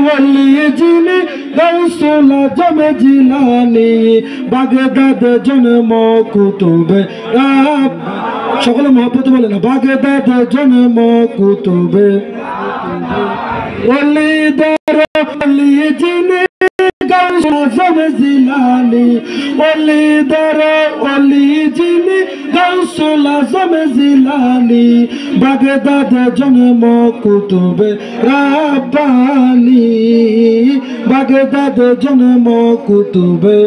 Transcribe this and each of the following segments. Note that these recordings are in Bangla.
वली जिनी गौसुल आजम जिलानी बागदाद जन्म कुतुबे सकले मोहब्बत बोले ना बागदाद जन्म कुतुबे वली जिनी गौसुल आजम जिलानी वली जिनी गौसुल आजम जिलानी बागदाद जन्म कुतुबे रब्बानी बागदाद जन्म कुतुबे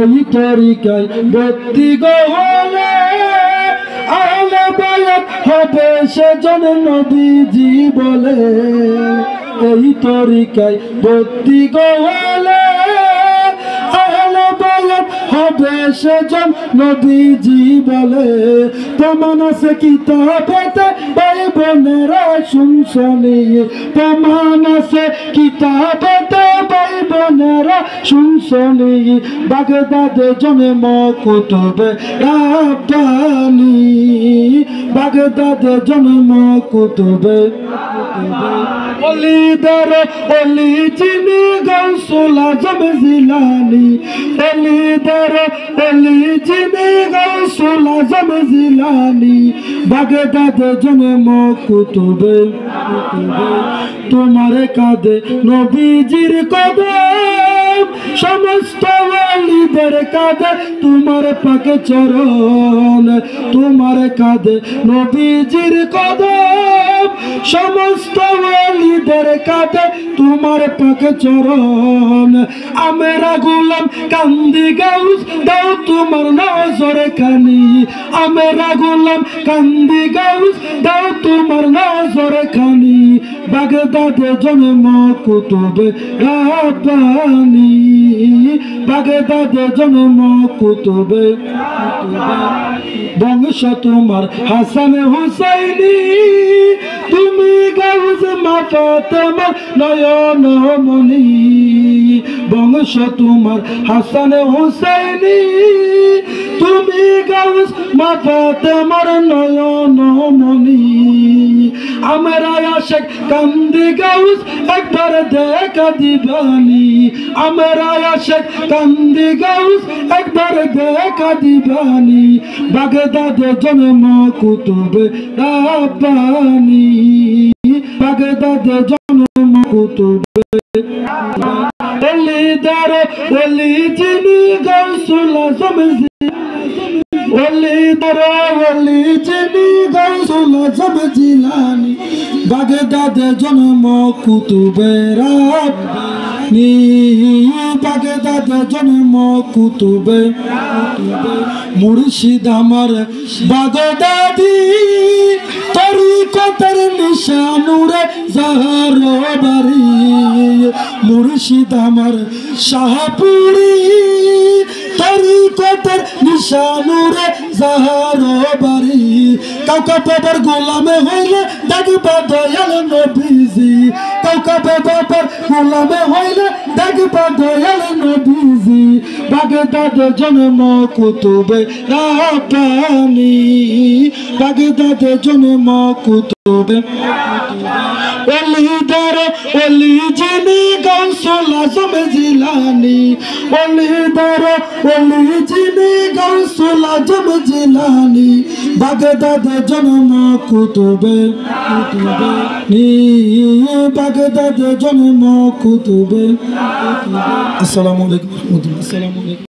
এই তরিকায় ভক্তি গহলে আহলে বায়াত হবে সেজন নবীজি বলে এই তরিকায় ভক্তি গহলে আহলে বায়াত হবে সেজন নবীজি বলে প্রমাণ আছে কিতাবেতে ভাই বোনেরা শুনছনি প্রমাণ আছে কিতাবেতে ভাই বোনেরা শুনছনি বাগদাদ জন্ম কুতুবে রব্বানি বাগদাদ জন্ম কুতুবে ওলি জিনি গৌসুল আজম জিলানি ওলি জিনি গৌসুল আজম জিলানি বাগদাদ জন্ম কুতুবে তোমার কাঁধে নবীজির কদম সমস্ত ওয়ালিদের কাঁধে তোমার পাকে চরণ তোমার কাঁধে নবীজির কদম সমস্ত ওয়ালিদের কাঁধে তোমার পাকে চরণ আমরা গোলাম কান্দি গাউস দাও তোমার নজরে খানি আমরা গোলাম কান্দি গাউস দাও তোমার নজরে খানি বাগদাদ জন্ম কুতুবে রব্বানি বাগদাদ জন্ম কুতুবে বংশ তোমার হাসান হুসাইনি তুমি গাউস মা ফাতেমা নয়ন মনি বংশ তোমার হাসান হুসাইনি তুমি গাউস মা ফাতেমার নয়ন মনি আমরা আশিক কান্দি গাউস একবার দেখা দিবানি আমরা আশিক কান্দি গাউস একবার দেখা দিবানি বাগদাদ জন্ম কুতুবে রব্বানি বাগদাদ জন্ম কুতুবে ওলি জিনি গৌসুল আজম ওলি জিনি গৌসুল আজম জিলানি বাগদাদ জন্ম কুতুবে রব্বানি বাগদাদ জন্ম কুতুবে মুর্শিদ আমার বাগদাদি তরিকতের নিশানুরে জাহার বাড়ি মুর্শিদ আমার শাহপুরি তরিকতের নিশানুরে জাহার বাড়ি কাউকা বাবার গোলামে হইলে দেখবা দয়াল নবীজি কাউকা বাবার গোলামে হইলে দেখবা দয়াল নবীজি বাগদাদ জন্ম কুতুবে রব্বানি বাগদাদ জন্ম কুতুবে ওলি জিনি গৌসুল আজম জিলানি ওলি জিনি গৌসুল আজম জিলানি বাগদাদ জন্ম কুতুবে বাগদাদ জন্ম কুতুবে আসসালামু আলাইকুম।